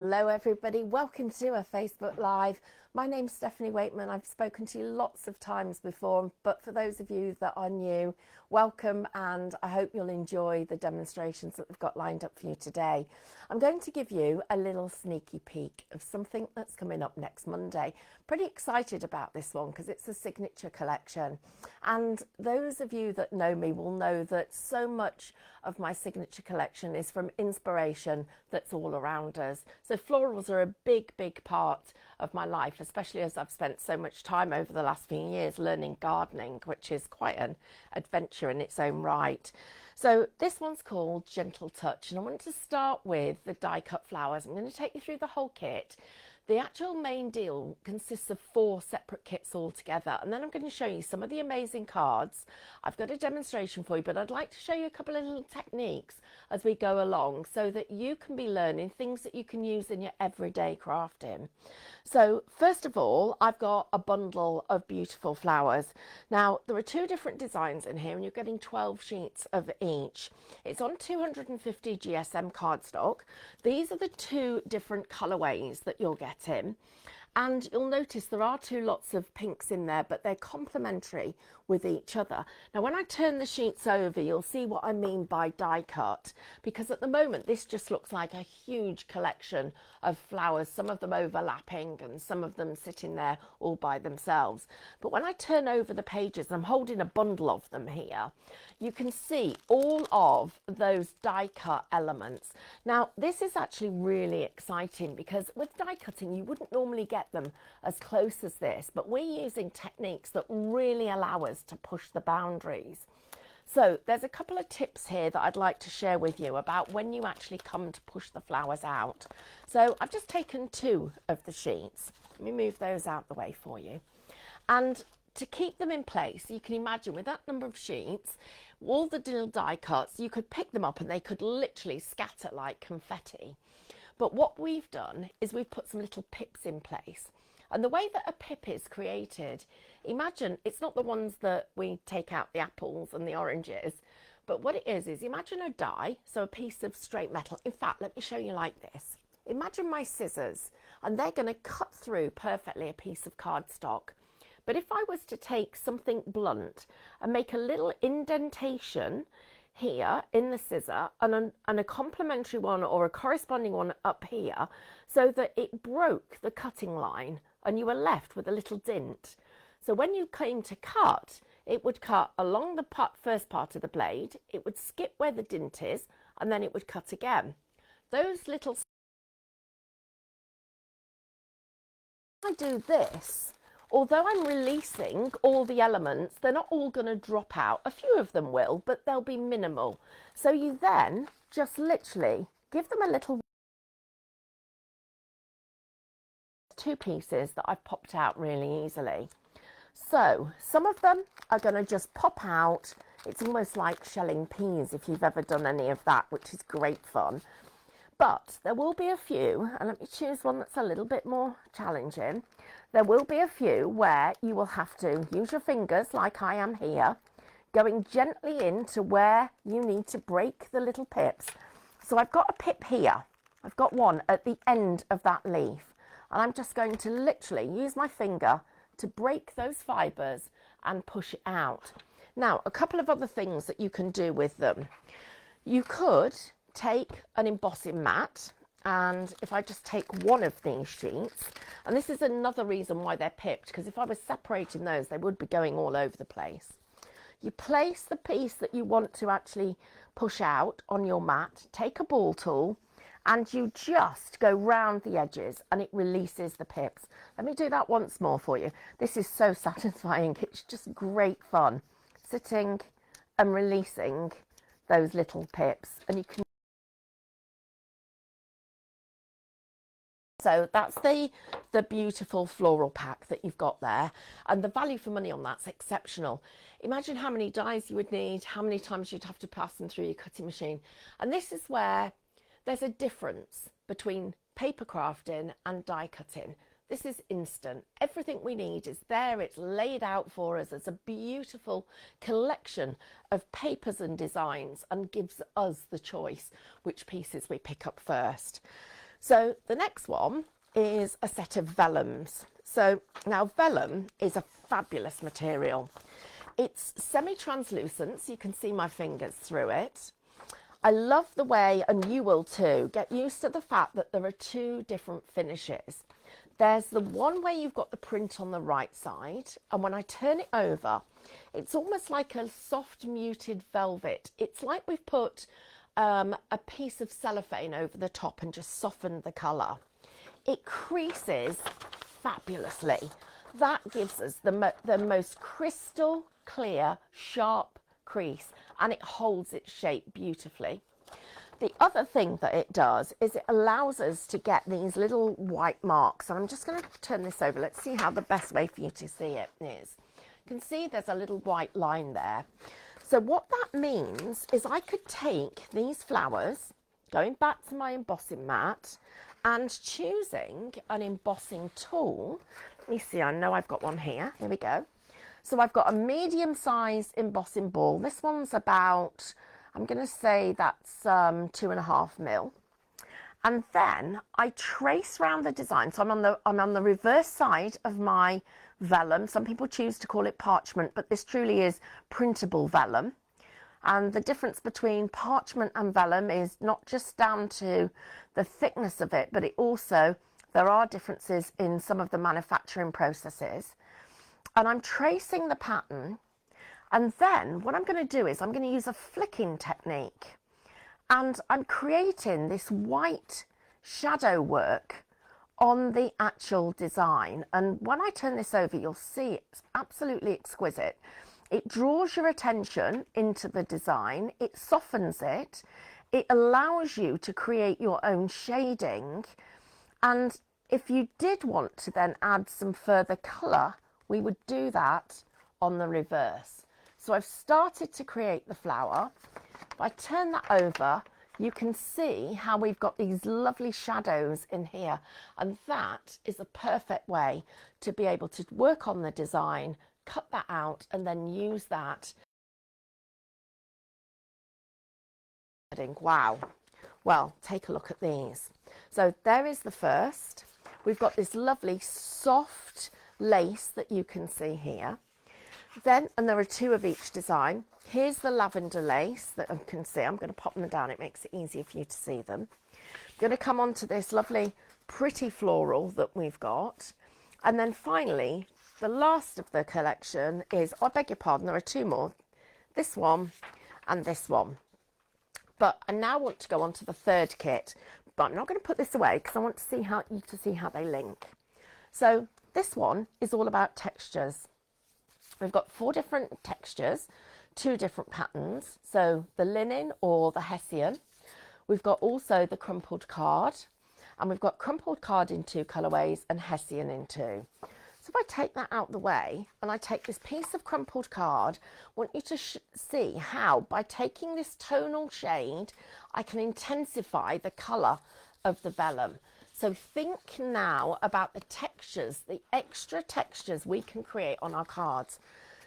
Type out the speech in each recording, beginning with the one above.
Hello everybody, welcome to a Facebook Live. My name's Stephanie Weightman. I've spoken to you lots of times before, but for those of you that are new, welcome, and I hope you'll enjoy the demonstrations that we've got lined up for you today. I'm going to give you a little sneaky peek of something that's coming up next Monday. Pretty excited about this one because it's a signature collection, and those of you that know me will know that so much of my signature collection is from inspiration that's all around us. So florals are a big part of my life, especially as I've spent so much time over the last few years learning gardening, which is quite an adventure in its own right. So this one's called Gentle Touch, and I want to start with the die cut flowers. I'm going to take you through the whole kit. The actual main deal consists of 4 separate kits all together, and then I'm going to show you some of the amazing cards. I've got a demonstration for you, but I'd like to show you a couple of little techniques as we go along so that you can be learning things that you can use in your everyday crafting. So first of all, I've got a bundle of beautiful flowers. Now, there are 2 different designs in here, and you're getting 12 sheets of each. It's on 250 GSM cardstock. These are the 2 different colorways that you'll get in. And you'll notice there are 2 lots of pinks in there, but they're complementary with each other. Now, when I turn the sheets over, you'll see what I mean by die cut, because at the moment this just looks like a huge collection of flowers, some of them overlapping and some of them sitting there all by themselves. But when I turn over the pages, I'm holding a bundle of them here, you can see all of those die cut elements. Now, this is actually really exciting because with die cutting, you wouldn't normally get them as close as this, but we're using techniques that really allow us to push the boundaries. So there's a couple of tips here that I'd like to share with you about when you actually come to push the flowers out. So I've just taken 2 of the sheets. Let me move those out the way for you. And to keep them in place, you can imagine with that number of sheets, all the little die cuts, you could pick them up and they could literally scatter like confetti. But what we've done is we've put some little pips in place. And the way that a pip is created, imagine it's not the ones that we take out the apples and the oranges, but what it is imagine a die, so a piece of straight metal. In fact, let me show you like this. Imagine my scissors, and they're going to cut through perfectly a piece of cardstock. But if I was to take something blunt and make a little indentation here in the scissor and a complementary one or a corresponding one up here so that it broke the cutting line and you were left with a little dint. So when you came to cut, it would cut along the first part of the blade, it would skip where the dint is, and then it would cut again. Those little... I do this, although I'm releasing all the elements, they're not all going to drop out. A few of them will, but they'll be minimal. So you then just literally give them a little... 2 pieces that I've popped out really easily. So some of them are going to just pop out. It's almost like shelling peas if you've ever done any of that, which is great fun. But there will be a few, and let me choose one that's a little bit more challenging. There will be a few where you will have to use your fingers like I am here, going gently into where you need to break the little pips. So I've got a pip here. I've got one at the end of that leaf. And I'm just going to literally use my finger to break those fibres and push it out. Now, a couple of other things that you can do with them. You could take an embossing mat, and if I just take one of these sheets, and this is another reason why they're pipped, because if I was separating those, they would be going all over the place. You place the piece that you want to actually push out on your mat, take a ball tool, and you just go round the edges and it releases the pips. Let me do that once more for you. This is so satisfying. It's just great fun, sitting and releasing those little pips. And you can... So that's the beautiful floral pack that you've got there, and the value for money on that's exceptional. Imagine how many dies you would need, how many times you'd have to pass them through your cutting machine. And this is where there's a difference between paper crafting and die cutting. This is instant. Everything we need is there. It's laid out for us as a beautiful collection of papers and designs, and gives us the choice which pieces we pick up first. So the next one is a set of vellums. So now vellum is a fabulous material. It's semi-translucent, so you can see my fingers through it. I love the way, and you will too, get used to the fact that there are two different finishes. There's the one where you've got the print on the right side, and when I turn it over, it's almost like a soft muted velvet. It's like we've put a piece of cellophane over the top and just softened the colour. It creases fabulously. That gives us the most crystal clear, sharp crease, and it holds its shape beautifully. The other thing that it does is it allows us to get these little white marks. And I'm just going to turn this over. Let's see how the best way for you to see it is. You can see there's a little white line there. So what that means is I could take these flowers, going back to my embossing mat, and choosing an embossing tool. Let me see, I know I've got one here. Here we go. So I've got a medium-sized embossing ball. This one's about, I'm going to say that's 2.5 mil. And then I trace around the design. So I'm on the reverse side of my vellum. Some people choose to call it parchment, but this truly is printable vellum. And the difference between parchment and vellum is not just down to the thickness of it, but it also, there are differences in some of the manufacturing processes. And I'm tracing the pattern, and then what I'm going to do is I'm going to use a flicking technique, and I'm creating this white shadow work on the actual design. And when I turn this over, you'll see it's absolutely exquisite. It draws your attention into the design, it softens it, it allows you to create your own shading, and if you did want to then add some further colour, we would do that on the reverse. So I've started to create the flower. If I turn that over, you can see how we've got these lovely shadows in here. And that is a perfect way to be able to work on the design, cut that out, and then use that. Wow. Well, take a look at these. So there is the first. We've got this lovely soft lace that you can see here. Then, and there are two of each design. Here's the lavender lace that you can see. I'm going to pop them down. It makes it easier for you to see them. I'm going to come on to this lovely pretty floral that we've got. And then finally, the last of the collection is, I beg your pardon, there are two more. This one and this one. But I now want to go on to the third kit. But I'm not going to put this away because I want to see how they link. So this one is all about textures. We've got 4 different textures, 2 different patterns. So the linen or the hessian. We've got also the crumpled card, and we've got crumpled card in 2 colorways and hessian in 2. So if I take that out the way and I take this piece of crumpled card, I want you to see how by taking this tonal shade, I can intensify the color of the vellum. So think now about the textures, the extra textures we can create on our cards.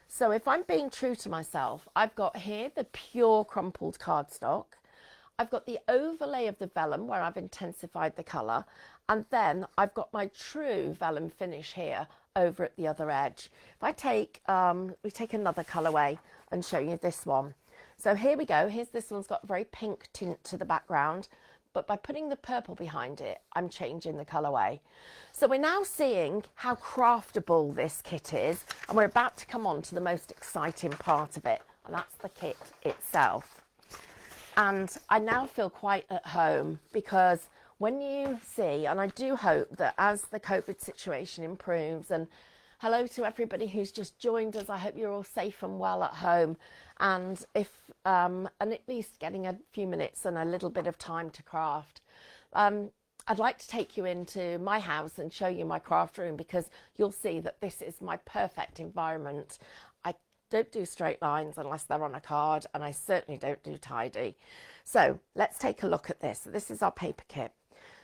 So if I'm being true to myself, I've got here the pure crumpled cardstock. I've got the overlay of the vellum where I've intensified the colour. And then I've got my true vellum finish here over at the other edge. If I take, we take another colourway and show you this one. So here we go. Here's this one's got a very pink tint to the background. But by putting the purple behind it, I'm changing the colourway. So we're now seeing how craftable this kit is, and we're about to come on to the most exciting part of it, and that's the kit itself. And I now feel quite at home because when you see, and I do hope that as the COVID situation improves, and hello to everybody who's just joined us, I hope you're all safe and well at home. And if and at least getting a few minutes and a little bit of time to craft. I'd like to take you into my house and show you my craft room, because you'll see that this is my perfect environment. I don't do straight lines unless they're on a card, and I certainly don't do tidy. So let's take a look at this. This is our paper kit.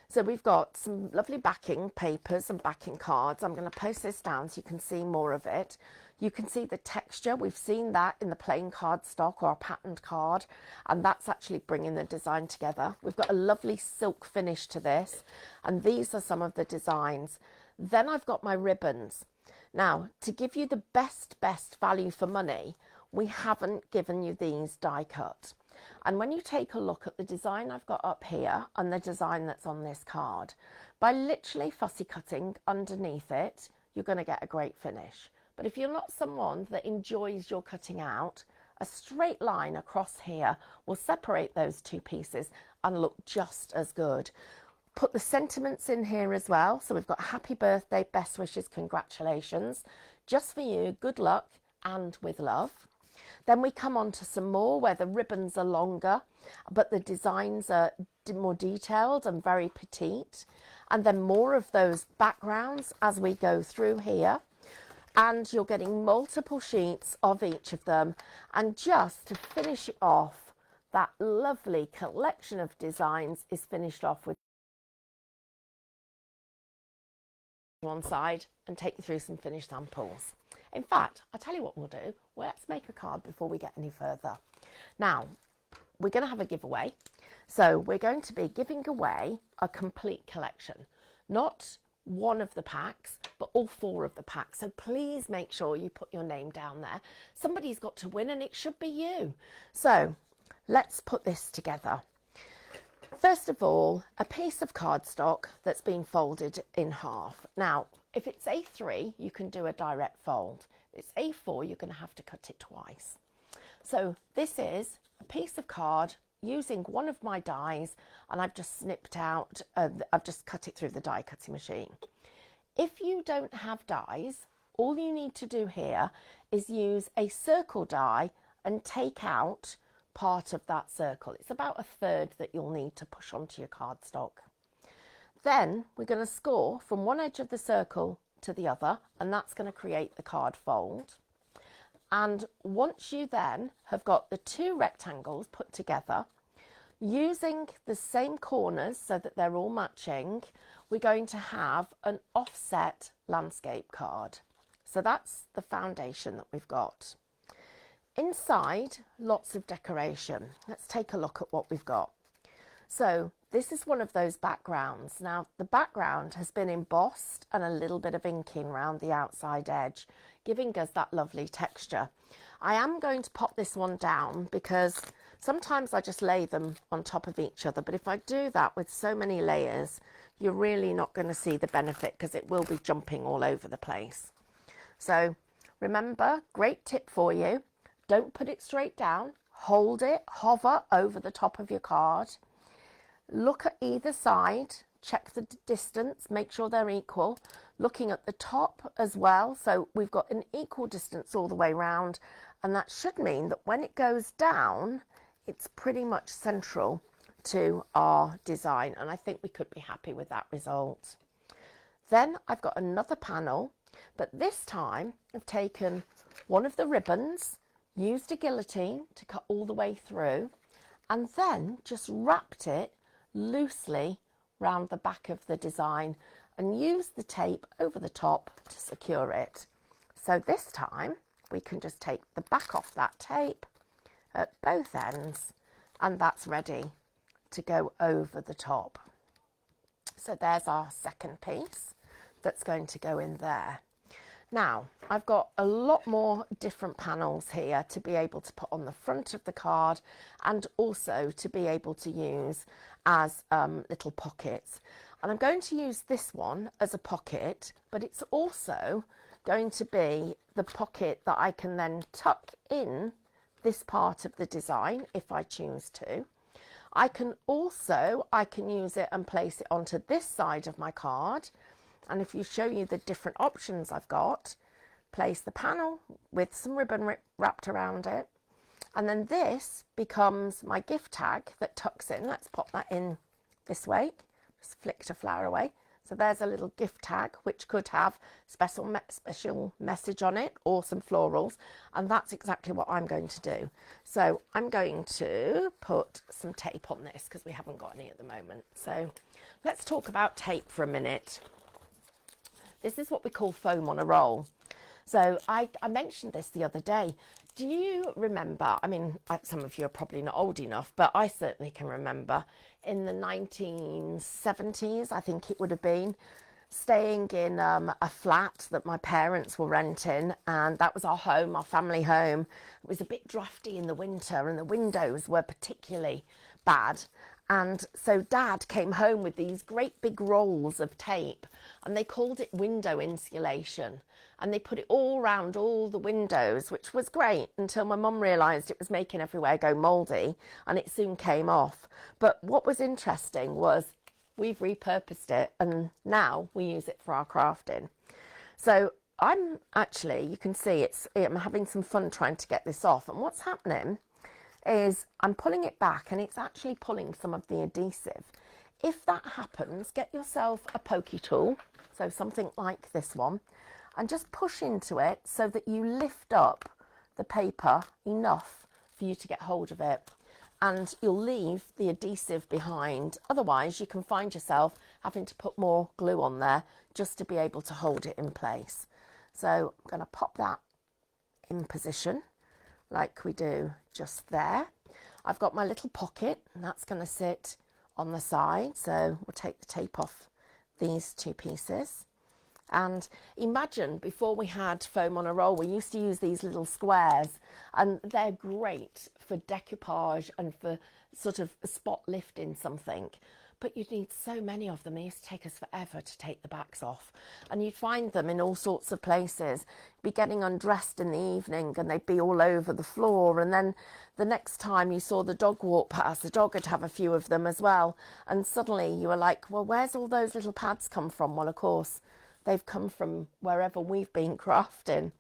So we've got some lovely backing papers and backing cards. I'm going to post this down so you can see more of it. You can see the texture. We've seen that in the plain cardstock or a patterned card, and that's actually bringing the design together. We've got a lovely silk finish to this, and these are some of the designs. Then I've got my ribbons. Now, to give you the best value for money, we haven't given you these die cut. And when you take a look at the design I've got up here and the design that's on this card, by literally fussy cutting underneath it, you're going to get a great finish. But if you're not someone that enjoys your cutting out, a straight line across here will separate those two pieces and look just as good. Put the sentiments in here as well. So we've got happy birthday, best wishes, congratulations. Just for you, good luck and with love. Then we come on to some more where the ribbons are longer, but the designs are more detailed and very petite. And then more of those backgrounds as we go through here. And you're getting multiple sheets of each of them. And just to finish it off, that lovely collection of designs is finished off with one side and take you through some finished samples. In fact, I'll tell you what we'll do. Let's make a card before we get any further. Now, we're going to have a giveaway. So we're going to be giving away a complete collection, not one of the packs, but all 4 of the packs. So please make sure you put your name down there. Somebody's got to win and it should be you. So let's put this together. First of all, a piece of cardstock that's been folded in half. Now, if it's A3, you can do a direct fold. If it's A4, you're going to have to cut it twice. So this is a piece of card using one of my dies, and I've just snipped out, I've just cut it through the die cutting machine. If you don't have dies, all you need to do here is use a circle die and take out part of that circle. It's about 1/3 that you'll need to push onto your cardstock. Then we're going to score from one edge of the circle to the other, and that's going to create the card fold. And once you then have got the 2 rectangles put together, using the same corners so that they're all matching, we're going to have an offset landscape card. So that's the foundation that we've got. Inside, lots of decoration. Let's take a look at what we've got. So this is one of those backgrounds. Now, the background has been embossed and a little bit of inking around the outside edge, giving us that lovely texture. I am going to pop this one down because sometimes I just lay them on top of each other, but if I do that with so many layers, you're really not going to see the benefit because it will be jumping all over the place. So remember, great tip for you, don't put it straight down, hold it, hover over the top of your card, look at either side, check the distance, make sure they're equal, looking at the top as well, so we've got an equal distance all the way around, and that should mean that when it goes down, it's pretty much central to our design, and I think we could be happy with that result. Then I've got another panel, but this time I've taken one of the ribbons, used a guillotine to cut all the way through, and then just wrapped it loosely round the back of the design and used the tape over the top to secure it. So this time we can just take the back off that tape at both ends, and that's ready to go over the top. So there's our second piece that's going to go in there. Now, I've got a lot more different panels here to be able to put on the front of the card and also to be able to use as little pockets. And I'm going to use this one as a pocket, but it's also going to be the pocket that I can then tuck in this part of the design if I choose to. I can use it and place it onto this side of my card. And if you show you the different options I've got, place the panel with some ribbon wrapped around it. And then this becomes my gift tag that tucks in. Let's pop that in this way. Just flick to flower away. So there's a little gift tag, which could have special message on it or some florals. And that's exactly what I'm going to do. So I'm going to put some tape on this because we haven't got any at the moment. So let's talk about tape for a minute. This is what we call foam on a roll. So I mentioned this the other day. Do you remember, I mean, some of you are probably not old enough, but I certainly can remember in the 1970s, I think it would have been, staying in a flat that my parents were renting, and that was our home, our family home. It was a bit drafty in the winter and the windows were particularly bad. And so Dad came home with these great big rolls of tape, and they called it window insulation. And they put it all around all the windows, which was great until my mum realised it was making everywhere go mouldy, and it soon came off. But what was interesting was we've repurposed it, and now we use it for our crafting. So I'm actually, you can see I'm having some fun trying to get this off. And what's happening is I'm pulling it back, and it's actually pulling some of the adhesive. If that happens, get yourself a pokey tool, so something like this one, and just push into it so that you lift up the paper enough for you to get hold of it, and you'll leave the adhesive behind. Otherwise, you can find yourself having to put more glue on there just to be able to hold it in place. So I'm going to pop that in position like we do just there. I've got my little pocket, and that's going to sit on the side. So we'll take the tape off these two pieces. And imagine before we had foam on a roll, we used to use these little squares, and they're great for decoupage and for sort of spot lifting something. But you'd need so many of them. They used to take us forever to take the backs off. And you'd find them in all sorts of places. Be getting undressed in the evening and they'd be all over the floor. And then the next time you saw the dog walk past, the dog would have a few of them as well. And suddenly you were like, well, where's all those little pads come from? Well, of course, they've come from wherever we've been crafting.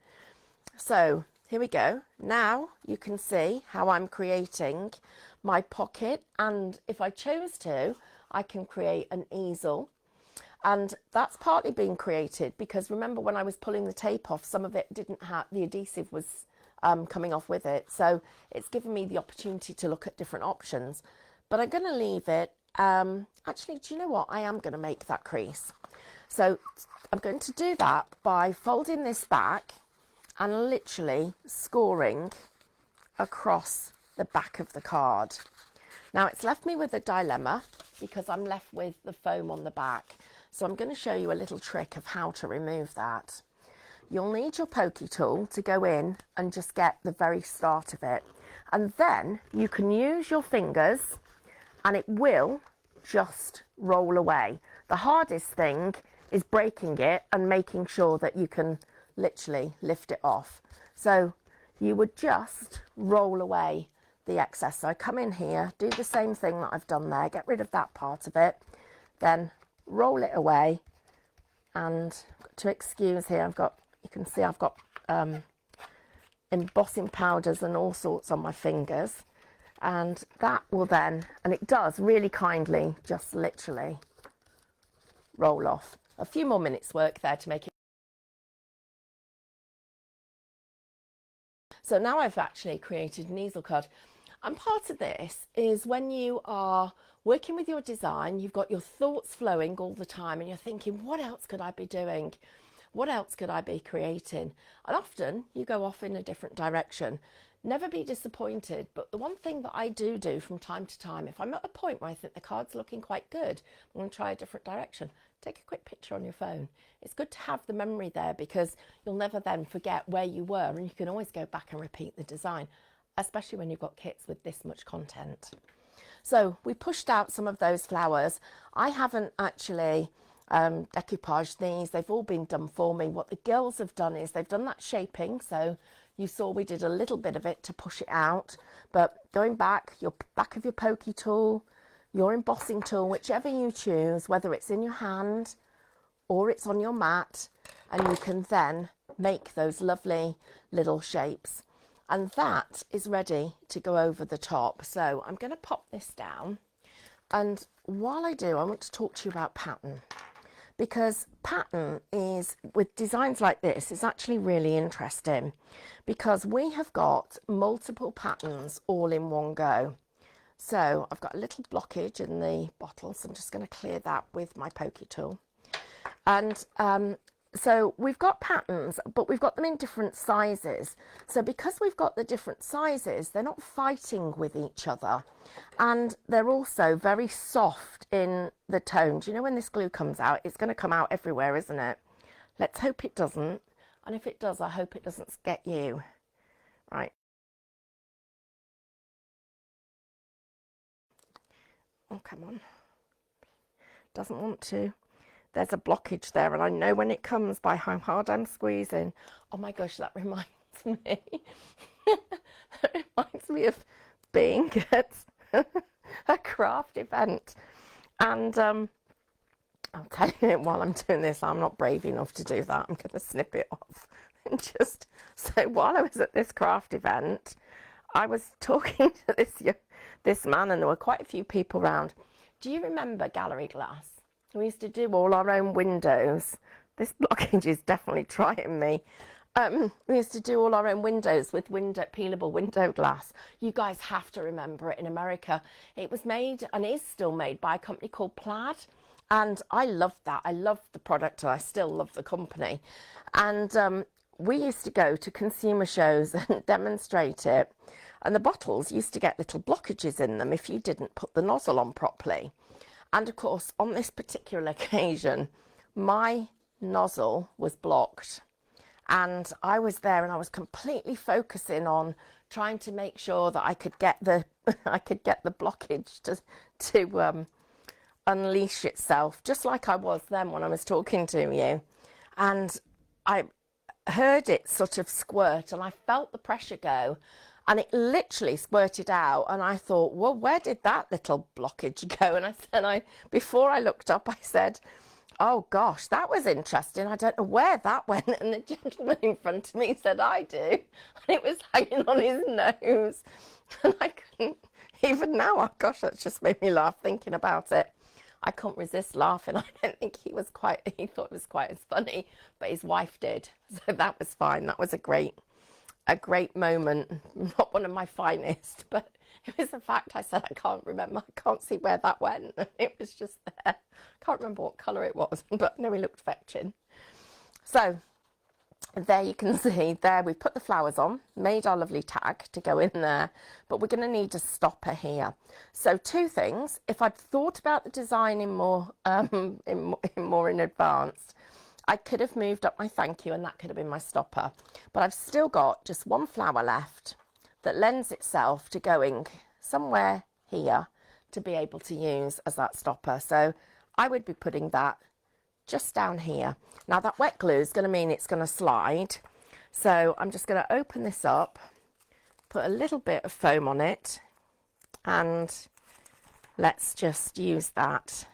So here we go. Now you can see how I'm creating my pocket. And if I chose to, I can create an easel, and that's partly been created because remember when I was pulling the tape off, some of it didn't have, the adhesive was coming off with it. So it's given me the opportunity to look at different options, but I'm going to leave it. Actually, do you know what? I am going to make that crease. So I'm going to do that by folding this back and literally scoring across the back of the card. Now it's left me with a dilemma because I'm left with the foam on the back. So I'm going to show you a little trick of how to remove that. You'll need your pokey tool to go in and just get the very start of it. And then you can use your fingers and it will just roll away. The hardest thing is breaking it and making sure that you can literally lift it off. So you would just roll away the excess. So I come in here, do the same thing that I've done there, get rid of that part of it, then roll it away. And to excuse here, you can see I've got embossing powders and all sorts on my fingers, and that will then, and it does really kindly just literally roll off. A few more minutes work there to make it. So now I've actually created an easel card. And part of this is when you are working with your design, you've got your thoughts flowing all the time and you're thinking, what else could I be doing? What else could I be creating? And often you go off in a different direction. Never be disappointed. But the one thing that I do from time to time, if I'm at a point where I think the card's looking quite good, I'm going to try a different direction. Take a quick picture on your phone. It's good to have the memory there because you'll never then forget where you were, and you can always go back and repeat the design, especially when you've got kits with this much content. So we pushed out some of those flowers. I haven't actually decoupaged these. They've all been done for me. What the girls have done is they've done that shaping. So you saw we did a little bit of it to push it out, but going back, your back of your pokey tool, your embossing tool, whichever you choose, whether it's in your hand or it's on your mat, and you can then make those lovely little shapes. And that is ready to go over the top. So I'm going to pop this down. And while I do, I want to talk to you about pattern. Because pattern is, with designs like this, is actually really interesting. Because we have got multiple patterns all in one go. So I've got a little blockage in the bottle. So I'm just going to clear that with my pokey tool. And So we've got patterns, but we've got them in different sizes. So because we've got the different sizes, they're not fighting with each other. And they're also very soft in the tone. Do you know when this glue comes out, it's going to come out everywhere, isn't it? Let's hope it doesn't. And if it does, I hope it doesn't get you. Right. Oh, come on. Doesn't want to. There's a blockage there, and I know when it comes by how hard I'm squeezing. Oh my gosh, that reminds me. That reminds me of being at a craft event. And I'll tell you, while I'm doing this, I'm not brave enough to do that. I'm going to snip it off. And just so while I was at this craft event, I was talking to this man, and there were quite a few people around. Do you remember gallery glass? We used to do all our own windows. This blockage is definitely trying me. We used to do all our own windows with peelable window glass. You guys have to remember it in America. It was made and is still made by a company called Plaid. And I loved that. I loved the product, and I still love the company. And we used to go to consumer shows and demonstrate it. And the bottles used to get little blockages in them if you didn't put the nozzle on properly. And of course, on this particular occasion, my nozzle was blocked. And I was there, and I was completely focusing on trying to make sure that I could get the blockage to unleash itself, just like I was then when I was talking to you. And I heard it sort of squirt, and I felt the pressure go, and it literally squirted out. And I thought, well, where did that little blockage go? And before I looked up, I said, oh gosh, that was interesting. I don't know where that went. And the gentleman in front of me said, I do. And it was hanging on his nose. And I couldn't, even now, oh gosh, that's just made me laugh thinking about it. I couldn't resist laughing. I don't think he thought it was quite as funny, but his wife did. So that was fine. That was a great moment. Not one of my finest, but it was the fact. I said, I can't remember. I can't see where that went. It was just there. Can't remember what colour it was, but no, he looked fetching. So there you can see there we've put the flowers on, made our lovely tag to go in there, but we're going to need a stopper here. So two things. If I'd thought about the design in more in advance, I could have moved up my thank you, and that could have been my stopper. But I've still got just one flower left that lends itself to going somewhere here to be able to use as that stopper. So I would be putting that just down here. Now that wet glue is going to mean it's going to slide. So I'm just going to open this up, put a little bit of foam on it, and let's just use that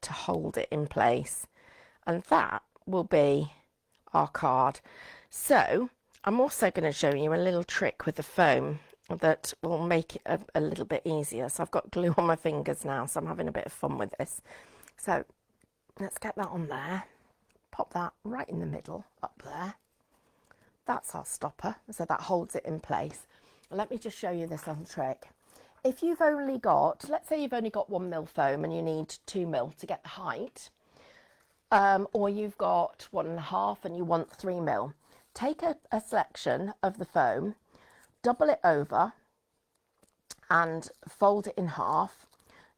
to hold it in place. And that will be our card. So I'm also going to show you a little trick with the foam that will make it a little bit easier. So I've got glue on my fingers now, so I'm having a bit of fun with this. So let's get that on there. Pop that right in the middle up there. That's our stopper, so that holds it in place. Let me just show you this little trick. If you've only got, let's say you've only got 1 mil foam and you need 2 mil to get the height, or you've got 1.5 and you want 3 mil, take a selection of the foam, double it over and fold it in half.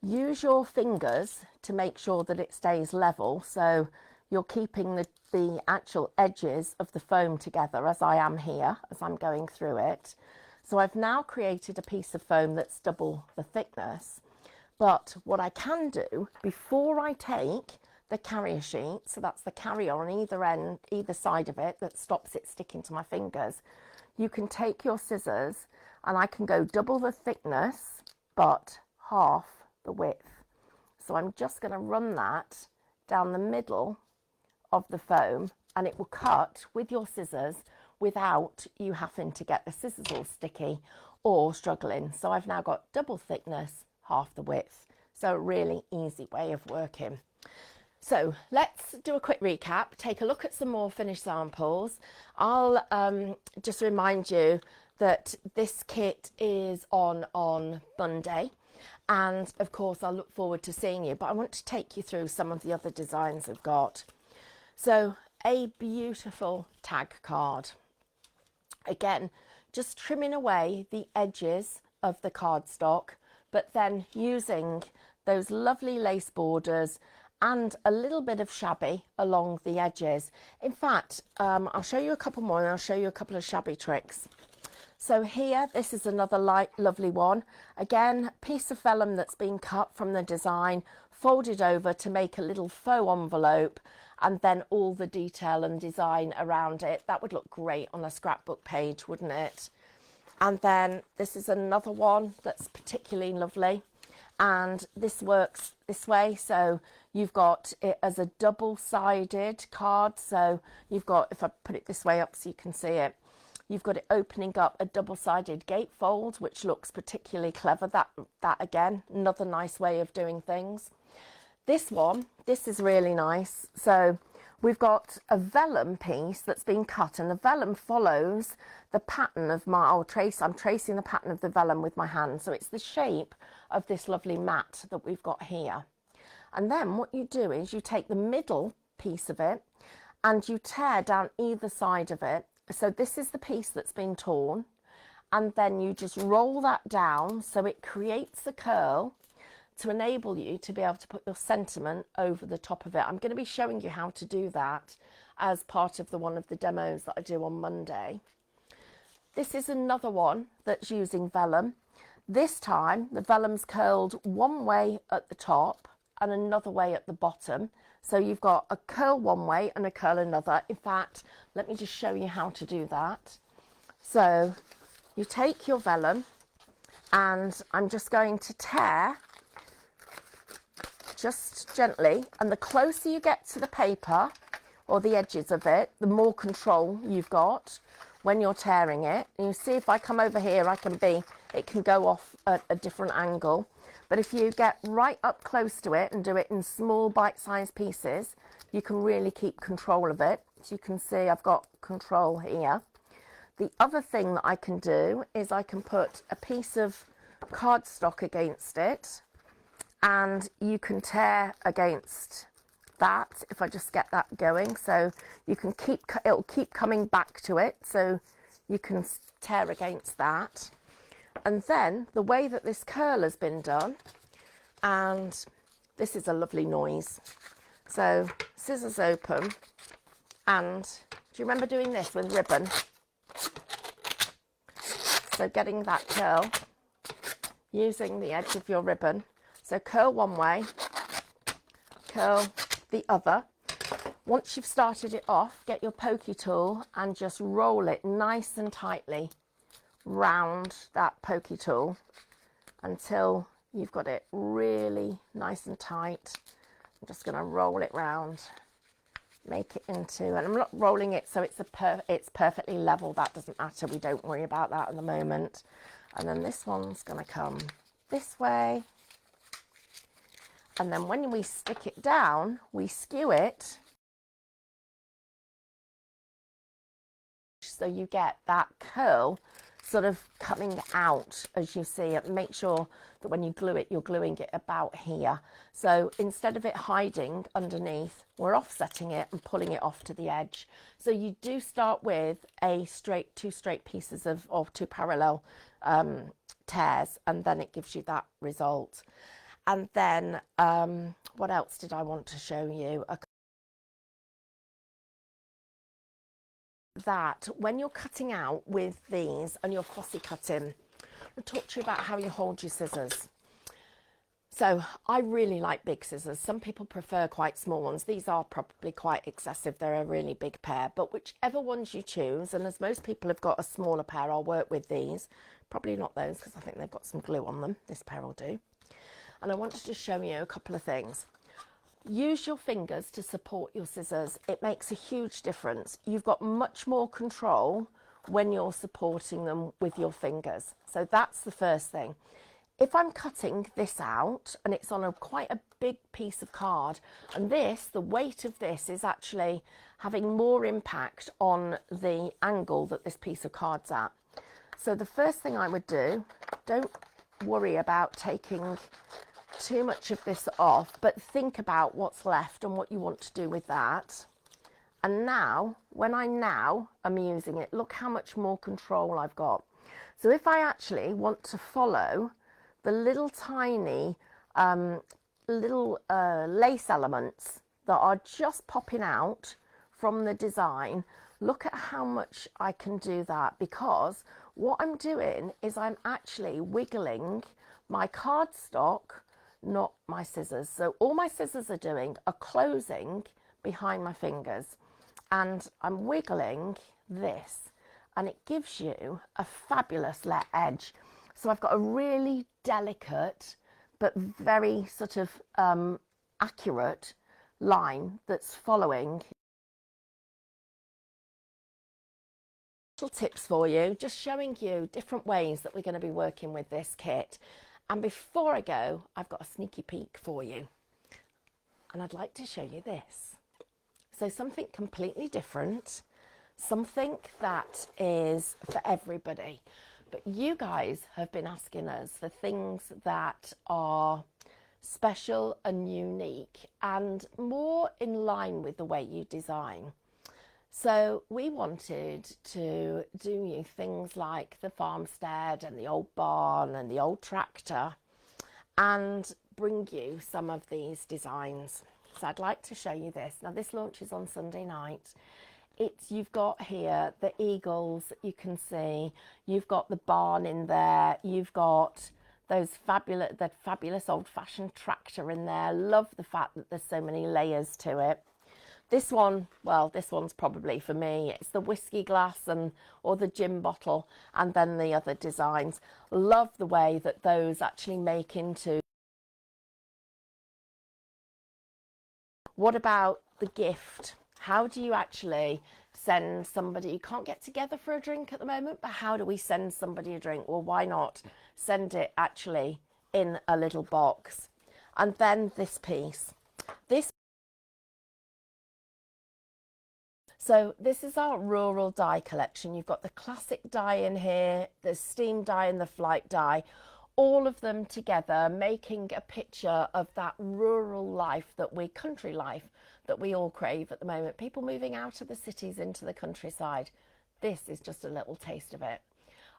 Use your fingers to make sure that it stays level, so you're keeping the actual edges of the foam together, as I am here, as I'm going through it. So I've now created a piece of foam that's double the thickness. But what I can do, before I take the carrier sheet, so that's the carrier on either end, either side of it, that stops it sticking to my fingers, you can take your scissors and I can go double the thickness, but half the width. So I'm just going to run that down the middle of the foam, and it will cut with your scissors without you having to get the scissors all sticky or struggling. So I've now got double thickness, half the width. So a really easy way of working. So let's do a quick recap, take a look at some more finished samples. I'll just remind you that this kit is on Monday. And of course, I look forward to seeing you, but I want to take you through some of the other designs I've got. So a beautiful tag card. Again, just trimming away the edges of the cardstock, but then using those lovely lace borders and a little bit of shabby along the edges. In fact, I'll show you a couple more and I'll show you a couple of shabby tricks. So here, this is another light, lovely one. Again, piece of vellum that's been cut from the design, folded over to make a little faux envelope, and then all the detail and design around it. That would look great on a scrapbook page, wouldn't it? And then this is another one that's particularly lovely. And this works this way. So you've got it as a double-sided card. So you've got, if I put it this way up so you can see it, you've got it opening up a double-sided gatefold, which looks particularly clever. That again, another nice way of doing things. This one, this is really nice. So we've got a vellum piece that's been cut, and the vellum follows the pattern of I'm tracing the pattern of the vellum with my hand. So it's the shape of this lovely mat that we've got here. And then what you do is you take the middle piece of it and you tear down either side of it. So this is the piece that's been torn, and then you just roll that down so it creates a curl to enable you to be able to put your sentiment over the top of it. I'm going to be showing you how to do that as part of one of the demos that I do on Monday. This is another one that's using vellum. This time the vellum's curled one way at the top and another way at the bottom. So you've got a curl one way and a curl another. In fact, let me just show you how to do that. So you take your vellum, and I'm just going to tear just gently, and the closer you get to the paper or the edges of it, the more control you've got when you're tearing it. And you see, if I come over here, it can go off at a different angle. But if you get right up close to it and do it in small bite-sized pieces, you can really keep control of it. So you can see I've got control here. The other thing that I can do is I can put a piece of cardstock against it, and you can tear against that if I just get that going. So you can it'll keep coming back to it, so you can tear against that. And then the way that this curl has been done, and this is a lovely noise. So scissors open, and do you remember doing this with ribbon? So getting that curl using the edge of your ribbon. So curl one way, curl the other. Once you've started it off, get your pokey tool and just roll it nice and tightly round that pokey tool until you've got it really nice and tight. I'm just going to roll it round, make it into, and I'm not rolling it so it's perfectly level. That doesn't matter. We don't worry about that at the moment. And then this one's going to come this way. And then when we stick it down, we skew it so you get that curl sort of coming out as you see it. Make sure that when you glue it, you're gluing it about here. So instead of it hiding underneath, we're offsetting it and pulling it off to the edge. So you do start with two straight pieces of two parallel tears, and then it gives you that result. And then what else did I want to show you? That when you're cutting out with these and you're fussy cutting, I'll talk to you about how you hold your scissors. So I really like big scissors. Some people prefer quite small ones. These are probably quite excessive. They're a really big pair, but whichever ones you choose, and as most people have got a smaller pair, I'll work with these. Probably not those because I think they've got some glue on them. This pair will do. And I wanted to show you a couple of things. Use your fingers to support your scissors. It makes a huge difference. You've got much more control when you're supporting them with your fingers. So that's the first thing. If I'm cutting this out and it's on quite a big piece of card, and the weight of this is actually having more impact on the angle that this piece of card's at. So the first thing I would do, don't worry about taking too much of this off, but think about what's left and what you want to do with that. And now, when I now am using it, look how much more control I've got. So if I actually want to follow the little tiny lace elements that are just popping out from the design, look at how much I can do that, because what I'm doing is I'm actually wiggling my cardstock, not my scissors. So all my scissors are doing are closing behind my fingers, and I'm wiggling this, and it gives you a fabulous let edge. So I've got a really delicate but very sort of accurate line that's following. Little tips for you, just showing you different ways that we're going to be working with this kit. And before I go, I've got a sneaky peek for you, and I'd like to show you this. So something completely different, something that is for everybody. But you guys have been asking us for things that are special and unique and more in line with the way you design. So we wanted to do you things like the farmstead and the old barn and the old tractor, and bring you some of these designs. So I'd like to show you this. Now this launches on Sunday night. You've got here the eagles that you can see, you've got the barn in there, you've got that fabulous old-fashioned tractor in there. Love the fact that there's so many layers to it. This one, well, this one's probably for me. It's the whiskey glass or the gin bottle, and then the other designs. Love the way that those actually make into. What about the gift? How do you actually send somebody? You can't get together for a drink at the moment, but how do we send somebody a drink? Well, why not send it actually in a little box? And then this piece. So this is our rural die collection. You've got the classic die in here, the steam die and the flight die, all of them together making a picture of that rural life country life that we all crave at the moment. People moving out of the cities into the countryside. This is just a little taste of it.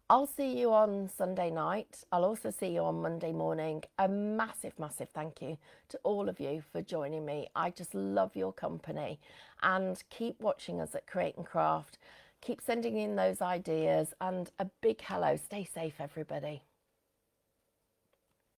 I'll see you on Sunday night. I'll also see you on Monday morning. A massive, massive thank you to all of you for joining me. I just love your company, and keep watching us at Create and Craft. Keep sending in those ideas, and a big hello. Stay safe, everybody.